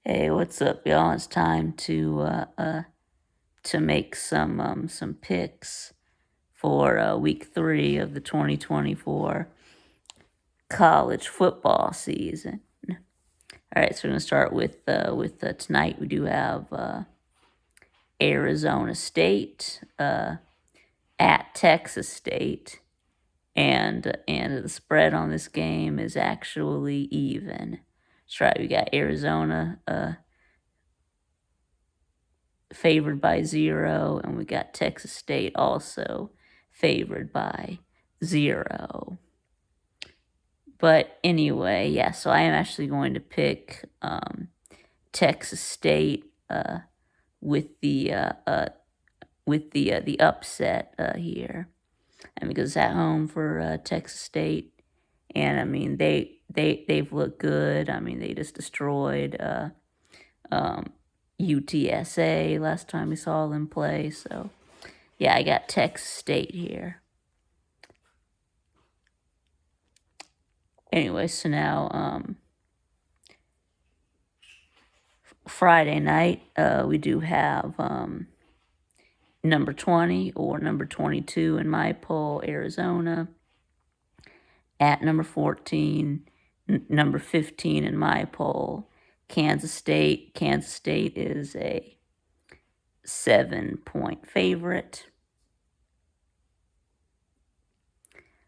Hey, what's up, y'all? It's time to make some picks for week 3 of the 2024 college football season. All right, so we're gonna start with tonight. We do have Arizona State at Texas State, and the spread on this game is actually even. That's right. We got Arizona favored by 0, and we got Texas State also favored by 0. But anyway, yeah, so I am actually going to pick Texas State with the upset here, and because it's at home for Texas State, and I mean they've looked good. I mean they just destroyed UTSA last time we saw them play. So yeah, I got Texas State here. Anyway, so now Friday night we do have number 20 or number 22 in my poll, Arizona, at number 14, number 15 in my poll, Kansas State. Kansas State is a 7-point favorite.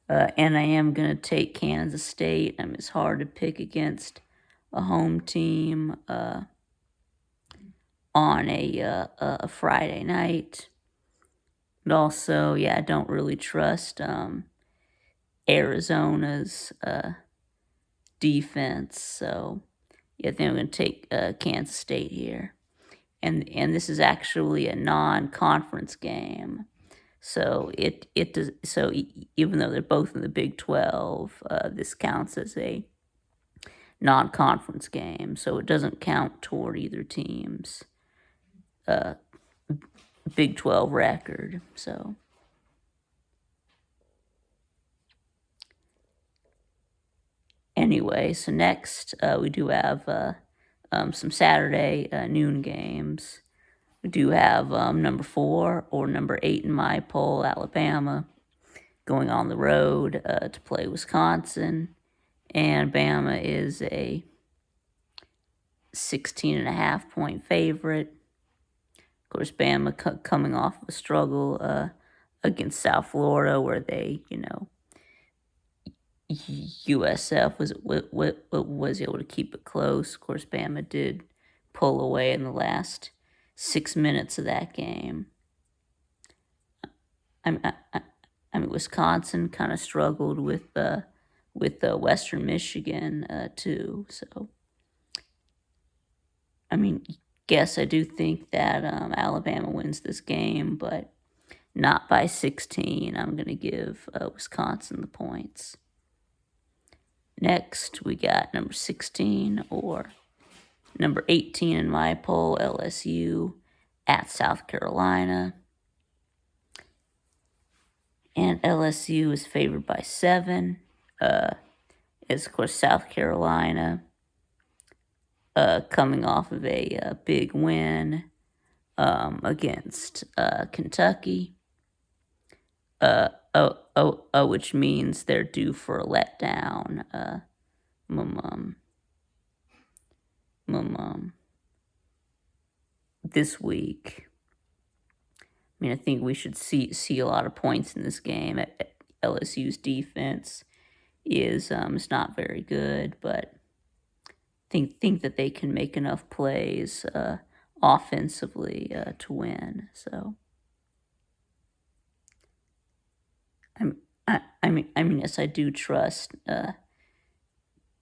And I am going to take Kansas State. I mean, it's hard to pick against a home team on a Friday night. But also, yeah, I don't really trust Arizona's defense. So, yeah, I think I'm going to take Kansas State here. And this is actually a non-conference game. So it does. So even though they're both in the Big 12, this counts as a non-conference game. So it doesn't count toward either team's Big 12 record. So anyway, so next we do have some Saturday noon games. We do have number 4 or number 8 in my poll, Alabama, going on the road to play Wisconsin. And Bama is a 16.5-point favorite. Of course, Bama coming off of a struggle against South Florida, where they, USF was able to keep it close. Of course, Bama did pull away in the last 6 minutes of that game. I mean, Wisconsin kind of struggled with Western Michigan too. So, I mean, guess I do think that Alabama wins this game, but not by 16. I'm going to give Wisconsin the points. Next, we got number 16 or number 18 in my poll, LSU at South Carolina. And LSU is favored by 7. Is, of course, South Carolina coming off of a big win against Kentucky. Which means they're due for a letdown. This week. I mean, I think we should see a lot of points in this game. LSU's defense is not very good, but think that they can make enough plays offensively to win. So, I mean, yes, I do trust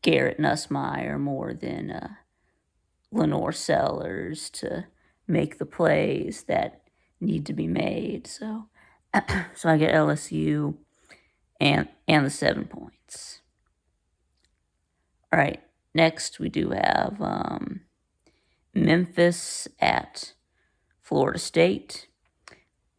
Garrett Nussmeier more than Lenore Sellers to make the plays that need to be made. So, so I get LSU and the 7 points. All right. Next, we do have Memphis at Florida State.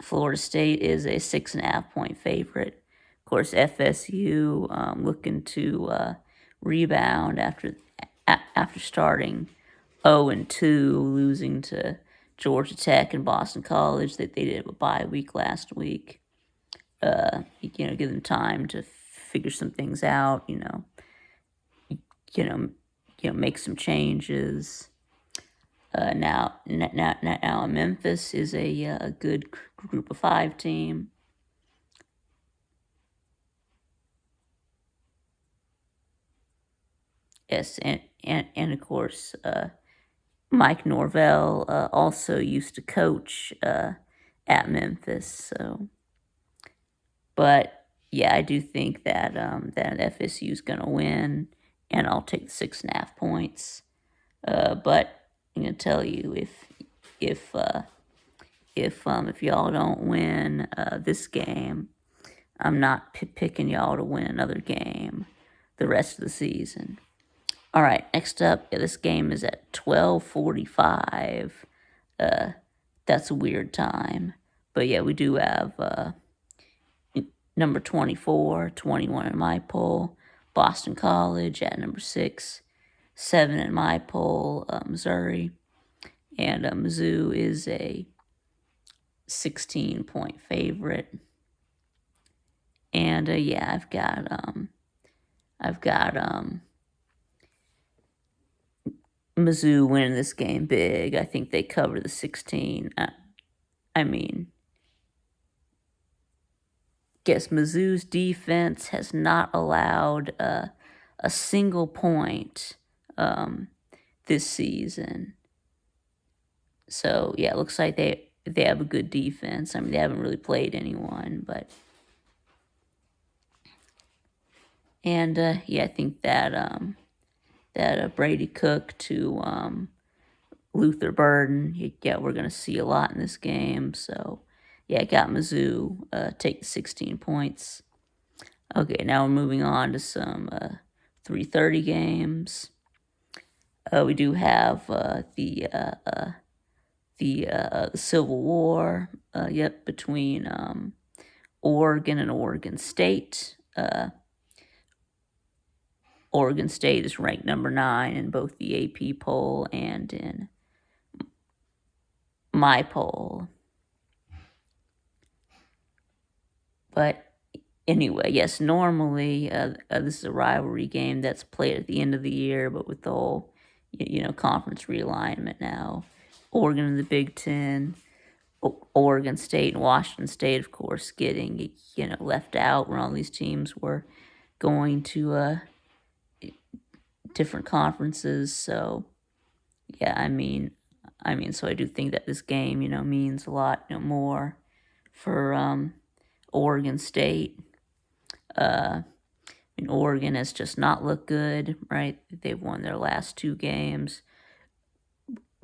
Florida State is a 6.5-point favorite. Of course, FSU looking to rebound after starting 0-2, losing to Georgia Tech and Boston College. That they did have a bye week last week. Give them time to figure some things out. You know, make some changes. Now, Memphis is a good group of 5 team. Yes, and of course, Mike Norvell also used to coach at Memphis. So, but yeah, I do think that that FSU is going to win, and I'll take 6.5 points. But I'm going to tell you, if if y'all don't win this game, I'm not picking y'all to win another game the rest of the season. All right, next up, this game is at 12:45. That's a weird time, but yeah, we do have number 24, 21 in my poll, Boston College at number 6, 7 in my poll, Missouri, and Mizzou is a 16-point favorite. And yeah, I've got Mizzou winning this game big. I think they cover the 16. I mean, guess Mizzou's defense has not allowed a single point this season. So yeah, it looks like they have a good defense. I mean, they haven't really played anyone, but and yeah, I think that Brady Cook to Luther Burden, yeah, we're gonna see a lot in this game. So yeah, I got Mizzou take the 16 points. Okay, now we're moving on to some 3:30 games. We do have the Civil War, between Oregon and Oregon State. Oregon State is ranked number 9 in both the AP poll and in my poll. But anyway, yes, normally this is a rivalry game that's played at the end of the year, but with the whole, conference realignment now, Oregon in the Big Ten, Oregon State and Washington State, of course, getting, left out when all these teams were going to different conferences. So, yeah, I mean, so I do think that this game, means a lot, more for Oregon State. Oregon has just not looked good, right? They've won their last 2 games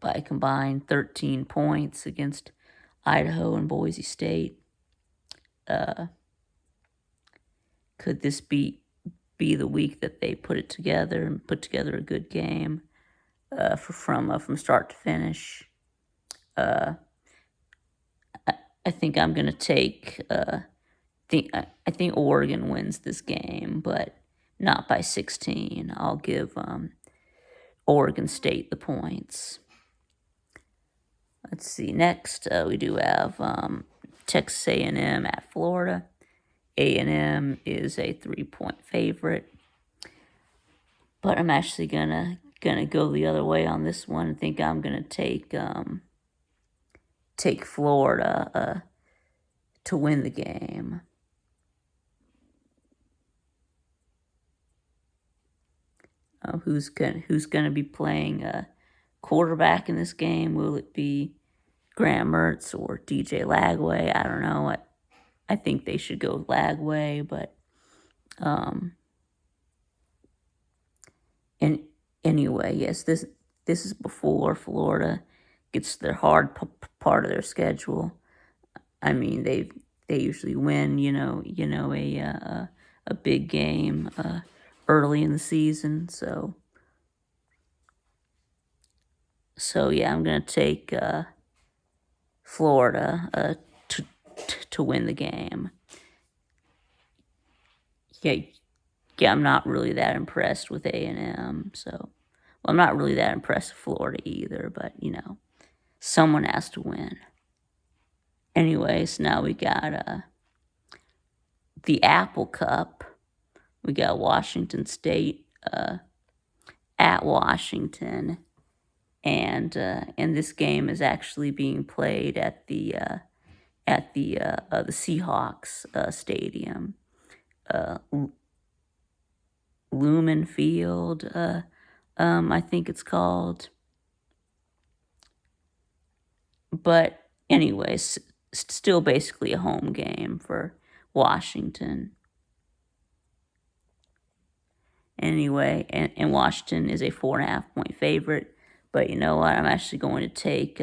by a combined 13 points against Idaho and Boise State. Could this be the week that they put it together and put together a good game from start to finish? I think I'm gonna take. I think Oregon wins this game, but not by 16. I'll give Oregon State the points. Let's see. Next, we do have Texas A&M at Florida. A&M is a 3-point favorite, but I'm actually gonna go the other way on this one. I think I'm gonna take Florida to win the game. Who's gonna be playing quarterback in this game? Will it be Graham Mertz or DJ Lagway? I don't know. I think they should go Lagway, but and anyway, yes, this is before Florida gets to their hard part of their schedule. I mean, they usually win, a big game early in the season. So yeah, I'm gonna take Florida to win the game. Yeah, I'm not really that impressed with A&M. So, I'm not really that impressed with Florida either, but, someone has to win. Anyways, now we got the Apple Cup. We got Washington State at Washington, and this game is actually being played at the Seahawks stadium, Lumen Field, I think it's called. But anyways, still basically a home game for Washington. Anyway, and Washington is a 4.5-point favorite. But you know what? I'm actually going to take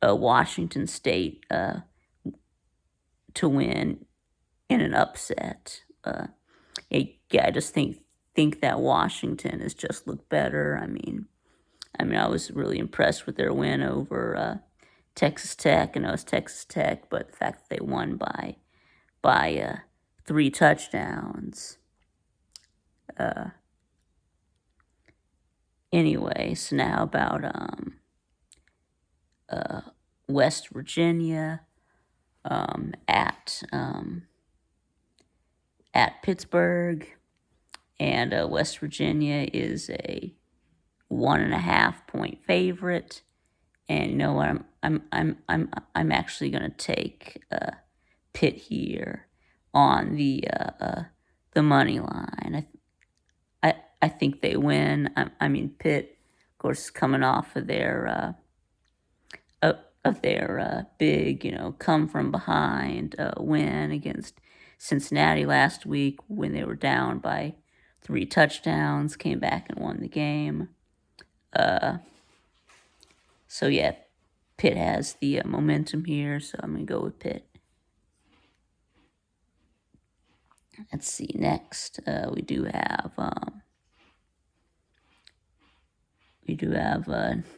Washington State to win in an upset. Yeah, I just think that Washington has just looked better. I mean, I was really impressed with their win over Texas Tech. I know it's Texas Tech, but the fact that they won by 3 touchdowns. Anyway, so now about West Virginia at Pittsburgh, and West Virginia is a 1.5-point favorite. And you know what? I'm actually going to take Pitt here on the money line. I think they win. I mean, Pitt, of course, is coming off of their big, come from behind win against Cincinnati last week when they were down by 3 touchdowns, came back and won the game. So yeah, Pitt has the momentum here, so I'm going to go with Pitt. Let's see, next we do have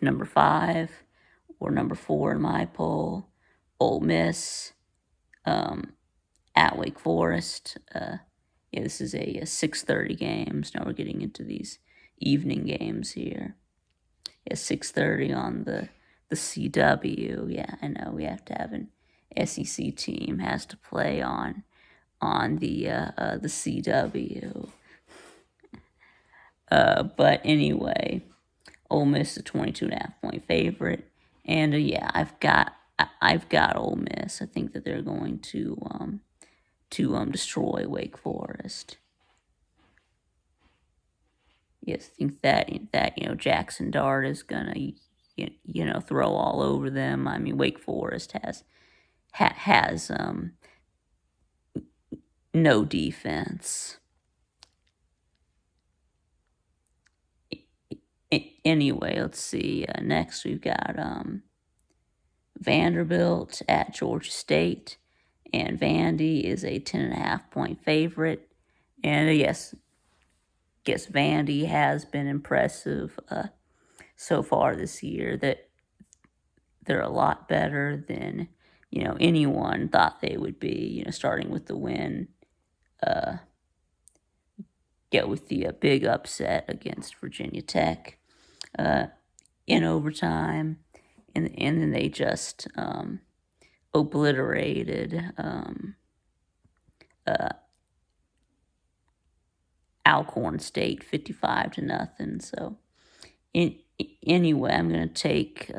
number 5 or number 4 in my poll, Ole Miss at Wake Forest. Yeah, this is a 6:30 game, so now we're getting into these evening games here. Yeah, 6:30 on the CW. Yeah, I know we have to have an SEC team has to play on the CW. But anyway, Ole Miss is a 22.5-point favorite, and yeah, I've got Ole Miss. I think that they're going to destroy Wake Forest. Yes, I think that Jackson Dart is gonna throw all over them. I mean, Wake Forest has no defense. Anyway, let's see. Next, we've got Vanderbilt at Georgia State, and Vandy is a 10.5-point favorite. And yes, Vandy has been impressive so far this year. That they're a lot better than anyone thought they would be. Starting with the win, with the big upset against Virginia Tech in overtime, and then they just obliterated Alcorn State 55-0. So anyway, I'm going to take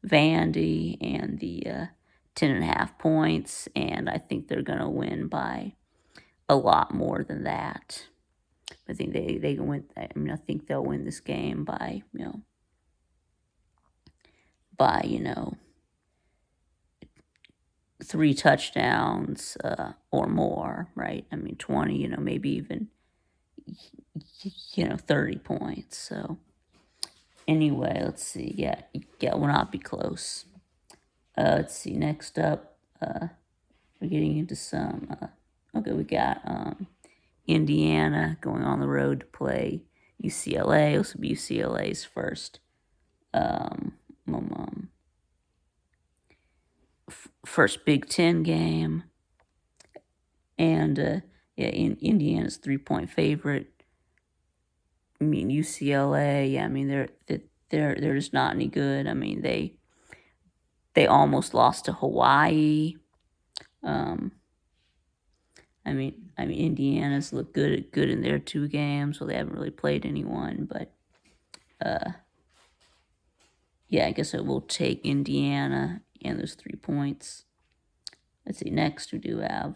Vandy and the 10.5 points, and I think they're going to win by a lot more than that. I think they can win. I mean, I think they'll win this game by 3 touchdowns or more, right? I mean, 20, maybe even 30 points. So anyway, let's see. Yeah, will not be close. Let's see. Next up, we're getting into some. Okay, we got Indiana going on the road to play UCLA. This will be UCLA's first first Big Ten game, and Indiana's 3-point favorite. I mean, UCLA. I mean, they're just not any good. I mean, they almost lost to Hawaii. Um, I mean, Indiana's looked good in their 2 games. Well, they haven't really played anyone, but yeah, I guess I will take Indiana and those 3 points. Let's see. Next, we do have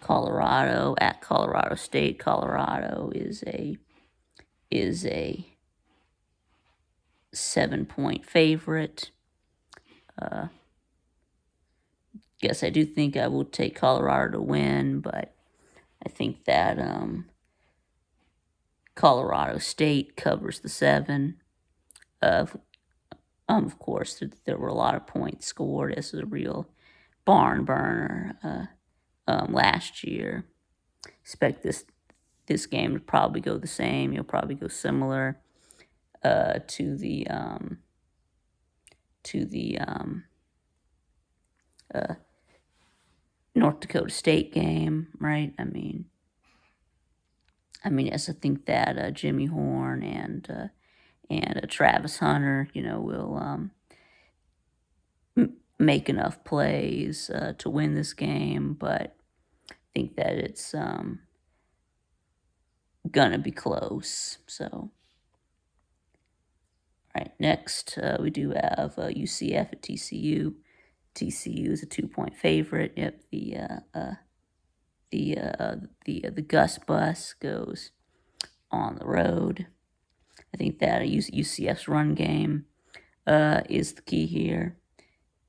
Colorado at Colorado State. Colorado is a 7-point favorite. Guess I do think I will take Colorado to win, but I think that Colorado State covers the 7. Of course, there were a lot of points scored. This is a real barn burner last year. Expect this game to probably go the same. You'll probably go similar to the North Dakota State game, right? I mean, yes, I think that Jimmy Horn and Travis Hunter, will make enough plays to win this game, but I think that it's gonna be close. So, all right, next we do have UCF at TCU. TCU is a 2-point favorite. Yep, the Gus Bus goes on the road. I think that UCF's run game is the key here,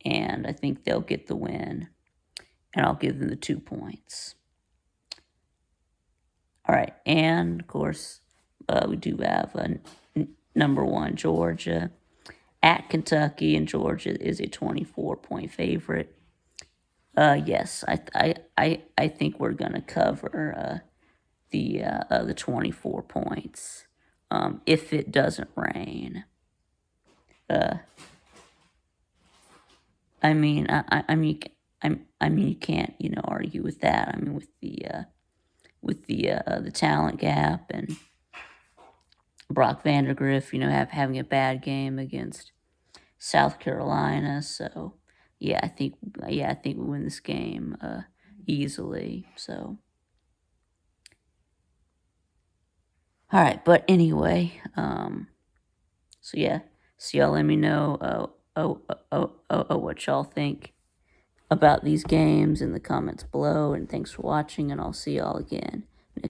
and I think they'll get the win, and I'll give them the 2 points. All right, and of course, we do have number 1 Georgia at Kentucky, and Georgia is a 24-point favorite. Yes, I think we're gonna cover the 24 points if it doesn't rain. I mean, you can't argue with that. I mean, with the talent gap and Brock Vandagriff, having a bad game against South Carolina. So yeah, I think we win this game easily. So all right, but anyway, so yeah, so y'all let me know what y'all think about these games in the comments below, and thanks for watching, and I'll see y'all again